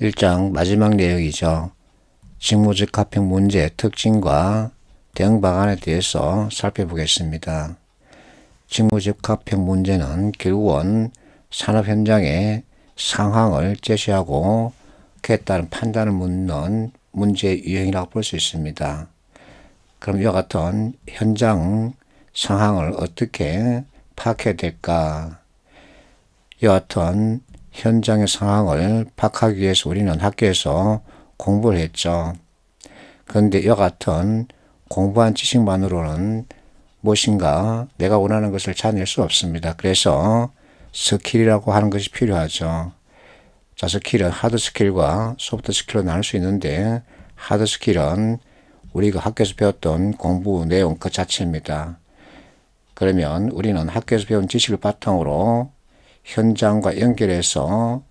1장 마지막 내용이죠. 직무적 합격 문제의 특징과 대응 방안에 대해서 살펴보겠습니다. 직무적 합격 문제는 결국은 산업 현장의 상황을 제시하고 그에 따른 판단을 묻는 문제의 유형이라고 볼 수 있습니다. 그럼 이와 같은 현장 상황을 어떻게 파악해야 될까? 이와 같은 현장의 상황을 파악하기 위해서 우리는 학교에서 공부를 했죠. 그런데 이와 같은 공부한 지식만으로는 무엇인가 내가 원하는 것을 찾아낼 수 없습니다. 그래서 스킬이라고 하는 것이 필요하죠. 자, 스킬은 하드 스킬과 소프트 스킬로 나눌 수 있는데 하드 스킬은 우리가 학교에서 배웠던 공부 내용 그 자체입니다. 그러면 우리는 학교에서 배운 지식을 바탕으로 현장과 연결해서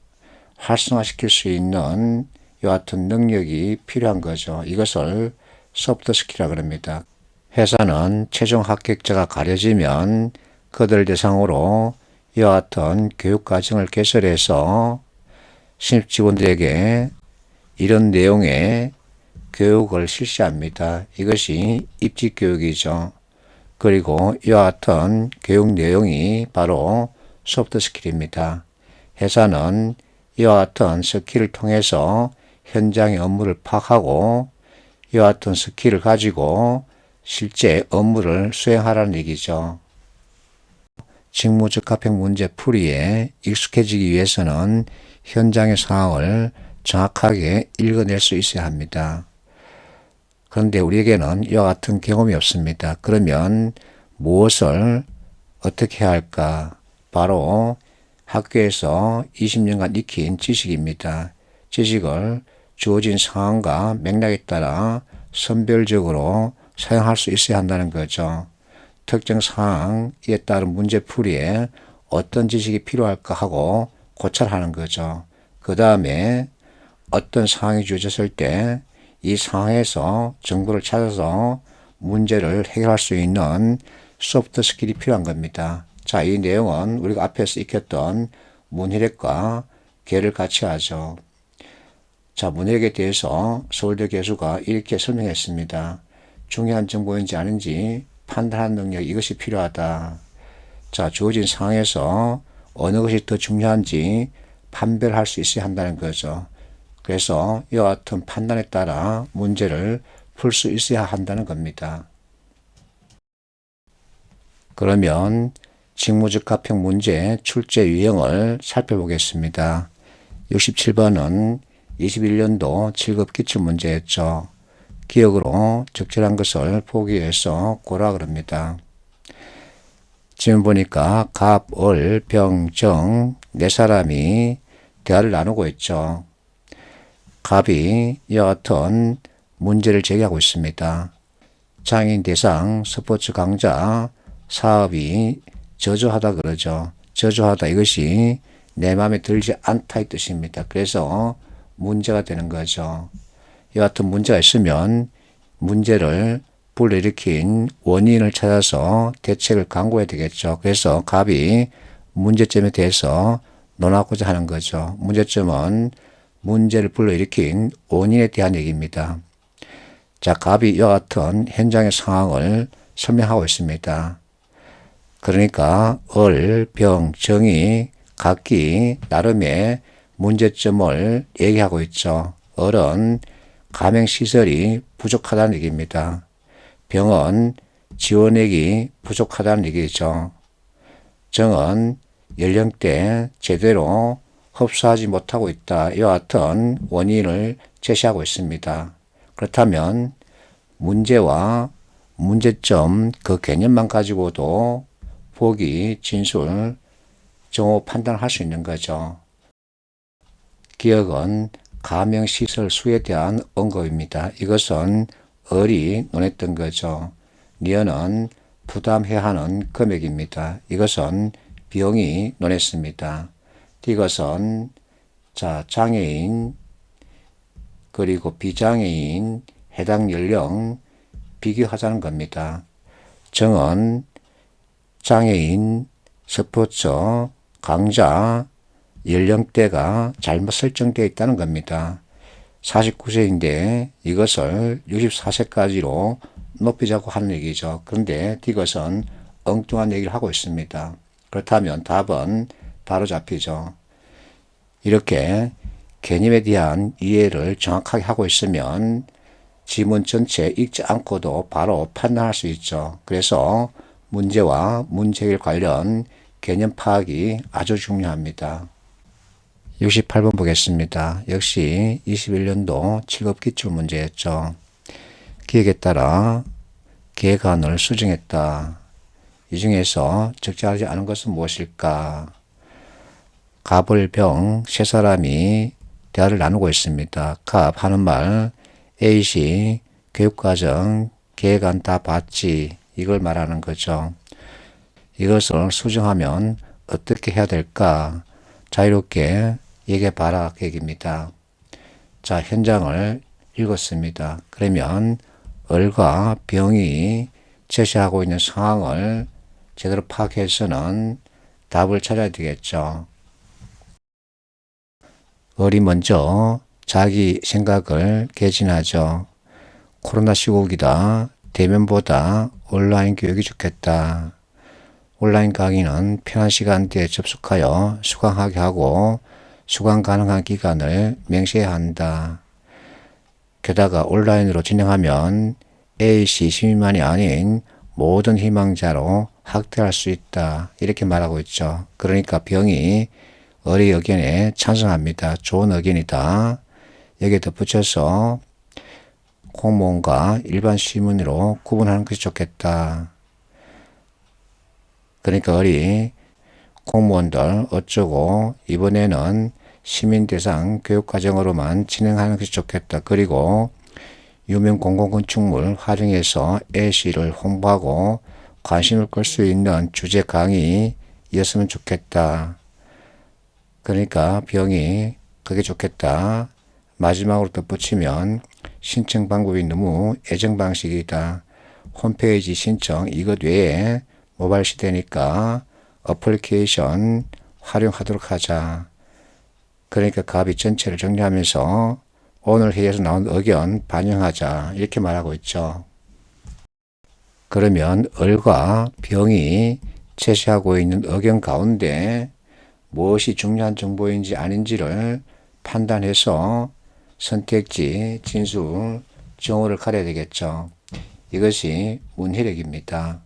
활성화시킬 수 있는 이와 같은 능력이 필요한 거죠. 이것을 소프트 스킬이라고 합니다. 회사는 최종 합격자가 가려지면 그들 대상으로 이와 같은 교육과정을 개설해서 신입 직원들에게 이런 내용의 교육을 실시합니다. 이것이 입직교육이죠. 그리고 이와 같은 교육 내용이 바로 소프트 스킬입니다. 회사는 이와 같은 스킬을 통해서 현장의 업무를 파악하고 이와 같은 스킬을 가지고 실제 업무를 수행하라는 얘기죠. 직무적 합격 문제 풀이에 익숙해지기 위해서는 현장의 상황을 정확하게 읽어낼 수 있어야 합니다. 그런데 우리에게는 이와 같은 경험이 없습니다. 그러면 무엇을 어떻게 해야 할까? 바로 학교에서 20년간 익힌 지식입니다. 지식을 주어진 상황과 맥락에 따라 선별적으로 사용할 수 있어야 한다는 거죠. 특정 상황에 따른 문제풀이에 어떤 지식이 필요할까 하고 고찰하는 거죠. 그 다음에 어떤 상황이 주어졌을 때 이 상황에서 정보를 찾아서 문제를 해결할 수 있는 소프트 스킬이 필요한 겁니다. 자, 이 내용은 우리가 앞에서 익혔던 문혈액과 계를 같이 하죠. 자, 문혈액에 대해서 서울대 교수가 이렇게 설명했습니다. 중요한 정보인지 아닌지 판단하는 능력, 이것이 필요하다. 자, 주어진 상황에서 어느 것이 더 중요한지 판별할 수 있어야 한다는 거죠. 그래서 이와 같은 판단에 따라 문제를 풀 수 있어야 한다는 겁니다. 그러면 직무적 합격 문제 출제 유형을 살펴보겠습니다. 67번은 21년도 7급 기출문제였죠. 기억으로 적절한 것을 보기 위해서 고라 그럽니다. 지금 보니까 갑, 을, 병, 정 네 사람이 대화를 나누고 있죠. 갑이 이와 같은 문제를 제기하고 있습니다. 장애인 대상 스포츠 강좌 사업이 저조하다 그러죠. 저조하다, 이것이 내 마음에 들지 않다 이 뜻입니다. 그래서 문제가 되는 거죠. 이와 같은 문제가 있으면 문제를 불러일으킨 원인을 찾아서 대책을 강구해야 되겠죠. 그래서 갑이 문제점에 대해서 논하고자 하는 거죠. 문제점은 문제를 불러일으킨 원인에 대한 얘기입니다. 자, 갑이 이와 같은 현장의 상황을 설명하고 있습니다. 그러니까 을, 병, 정이 각기 나름의 문제점을 얘기하고 있죠. 을은 감행시설이 부족하다는 얘기입니다. 병은 지원액이 부족하다는 얘기죠. 정은 연령대 제대로 흡수하지 못하고 있다. 이와 같은 원인을 제시하고 있습니다. 그렇다면 문제와 문제점 그 개념만 가지고도 보기, 진술, 정오 판단할 수 있는 거죠. 기억은 가명시설 수에 대한 언급입니다. 이것은 을이 논했던 거죠. 니은은 부담해야 하는 금액입니다. 이것은 비용이 논했습니다. 이것은 자, 장애인 그리고 비장애인 해당 연령 비교하자는 겁니다. 정은 장애인 스포츠 강좌 연령대가 잘못 설정되어 있다는 겁니다. 49세인데 이것을 64세까지로 높이자고 하는 얘기죠. 그런데 이것은 엉뚱한 얘기를 하고 있습니다. 그렇다면 답은 바로 잡히죠. 이렇게 개념에 대한 이해를 정확하게 하고 있으면 지문 전체 읽지 않고도 바로 판단할 수 있죠. 그래서 문제와 문제 해결 관련 개념 파악이 아주 중요합니다. 68번 보겠습니다. 역시 21년도 7급 기출 문제였죠. 기획에 따라 계획안을 수정했다. 이 중에서 적절하지 않은 것은 무엇일까? 갑을 병 세 사람이 대화를 나누고 있습니다. 갑 하는 말 A씨 교육과정 계획안 다 봤지? 이걸 말하는 거죠. 이것을 수정하면 어떻게 해야 될까? 자유롭게 얘기해봐라 그 얘기입니다. 자, 현장을 읽었습니다. 그러면 을과 병이 제시하고 있는 상황을 제대로 파악해서는 답을 찾아야 되겠죠. 을이 먼저 자기 생각을 개진하죠. 코로나 시국이다. 대면보다 온라인 교육이 좋겠다. 온라인 강의는 편한 시간대에 접속하여 수강하게 하고 수강 가능한 기간을 명시해야 한다. 게다가 온라인으로 진행하면 A씨 시민만이 아닌 모든 희망자로 확대할 수 있다. 이렇게 말하고 있죠. 그러니까 병이 을의 의견에 찬성합니다. 좋은 의견이다. 여기에 덧붙여서 공무원과 일반 시민으로 구분하는 것이 좋겠다. 그러니까 을이 공무원들 어쩌고 이번에는 시민 대상 교육과정으로만 진행하는 것이 좋겠다. 그리고 유명 공공건축물 활용해서 A씨를 홍보하고 관심을 끌 수 있는 주제 강의였으면 좋겠다. 그러니까 병이 그게 좋겠다. 마지막으로 덧붙이면 신청 방법이 너무 애정 방식이다. 홈페이지 신청 이것 외에 모바일 시대니까 어플리케이션 활용하도록 하자. 그러니까 갑이 전체를 정리하면서 오늘 회의에서 나온 의견 반영하자. 이렇게 말하고 있죠. 그러면 을과 병이 제시하고 있는 의견 가운데 무엇이 중요한 정보인지 아닌지를 판단해서 선택지, 진술, 정오를 가려야 되겠죠. 이것이 문해력입니다.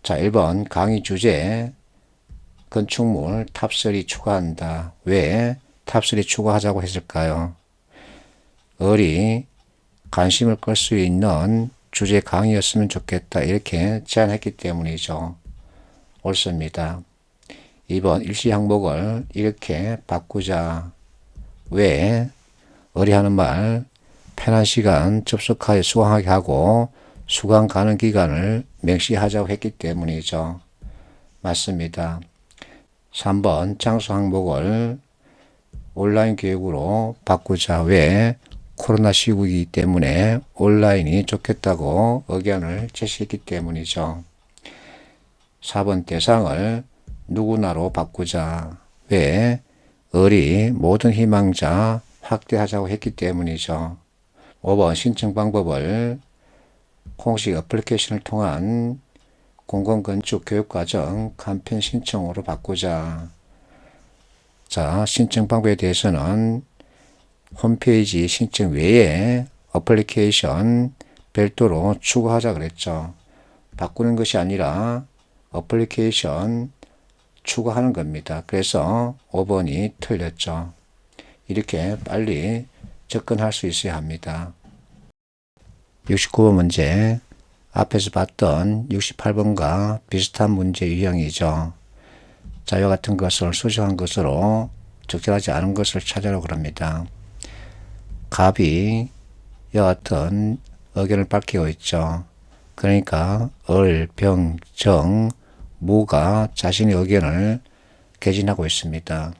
자, 1번 강의 주제 건축물 탑3 추가한다. 왜 탑3 추가하자고 했을까요? 을이 관심을 끌 수 있는 주제 강의였으면 좋겠다. 이렇게 제안했기 때문이죠. 옳습니다. 2번 일시 항목을 이렇게 바꾸자. 왜? 을이 하는 말 편한 시간 접속하여 수강하게 하고 수강 가능 기간을 명시하자고 했기 때문이죠. 맞습니다. 3번 장소 항목을 온라인 교육으로 바꾸자. 왜? 코로나 시국이기 때문에 온라인이 좋겠다고 의견을 제시했기 때문이죠. 4번 대상을 누구나로 바꾸자. 왜? 을이 모든 희망자 확대하자고 했기 때문이죠. 5번 신청 방법을 공식 어플리케이션을 통한 공공건축 교육과정 간편 신청으로 바꾸자. 자, 신청 방법에 대해서는 홈페이지 신청 외에 어플리케이션 별도로 추가하자 그랬죠. 바꾸는 것이 아니라 어플리케이션 추가하는 겁니다. 그래서 5번이 틀렸죠. 이렇게 빨리 접근할 수 있어야 합니다. 69번 문제, 앞에서 봤던 68번과 비슷한 문제 유형이죠. 자, 이와 같은 것을 수정한 것으로 적절하지 않은 것을 찾으라고 합니다. 갑이 이와 같은 의견을 밝히고 있죠. 그러니까 을, 병, 정, 무가 자신의 의견을 개진하고 있습니다.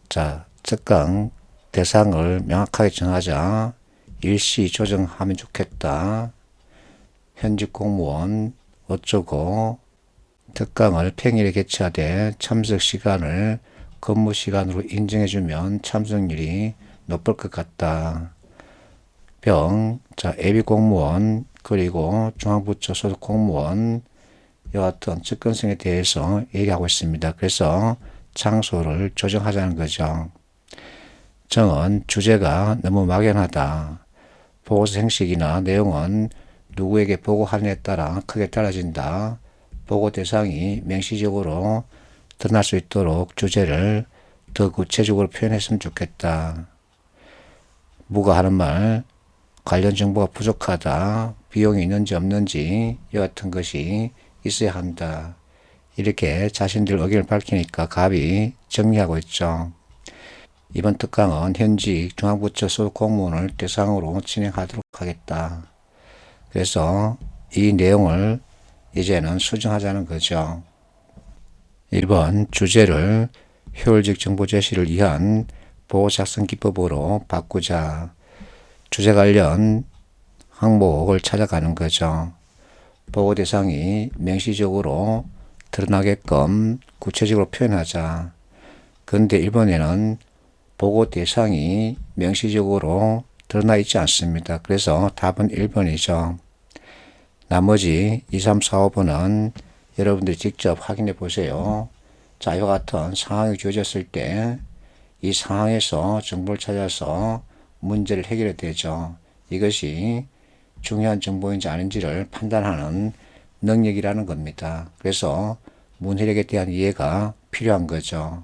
자, 특강 대상을 명확하게 정하자. 일시 조정하면 좋겠다. 현직 공무원 어쩌고 특강을 평일에 개최하되 참석 시간을 근무 시간으로 인정해주면 참석률이 높을 것 같다. 자, 예비 공무원 그리고 중앙부처 소속 공무원 여하튼 접근성에 대해서 얘기하고 있습니다. 그래서 장소를 조정하자는 거죠. 정은 주제가 너무 막연하다. 보고서 형식이나 내용은 누구에게 보고하느냐에 따라 크게 달라진다. 보고 대상이 명시적으로 드러날 수 있도록 주제를 더 구체적으로 표현했으면 좋겠다. 무가 하는 말, 관련 정보가 부족하다, 비용이 있는지 없는지 여하튼 것이 있어야 한다. 이렇게 자신들 의견을 밝히니까 갑이 정리하고 있죠. 이번 특강은 현직 중앙부처 소속 공무원을 대상으로 진행하도록 하겠다. 그래서 이 내용을 이제는 수정하자는 거죠. 1번 주제를 효율적 정보 제시를 위한 보고 작성 기법으로 바꾸자. 주제 관련 항목을 찾아가는 거죠. 보고 대상이 명시적으로 드러나게끔 구체적으로 표현하자. 그런데 1번에는 보고 대상이 명시적으로 드러나 있지 않습니다. 그래서 답은 1번이죠. 나머지 2, 3, 4, 5번은 여러분들이 직접 확인해 보세요. 자, 이와 같은 상황이 주어졌을 때 이 상황에서 정보를 찾아서 문제를 해결해야 되죠. 이것이 중요한 정보인지 아닌지를 판단하는 능력이라는 겁니다. 그래서 문해력에 대한 이해가 필요한 거죠.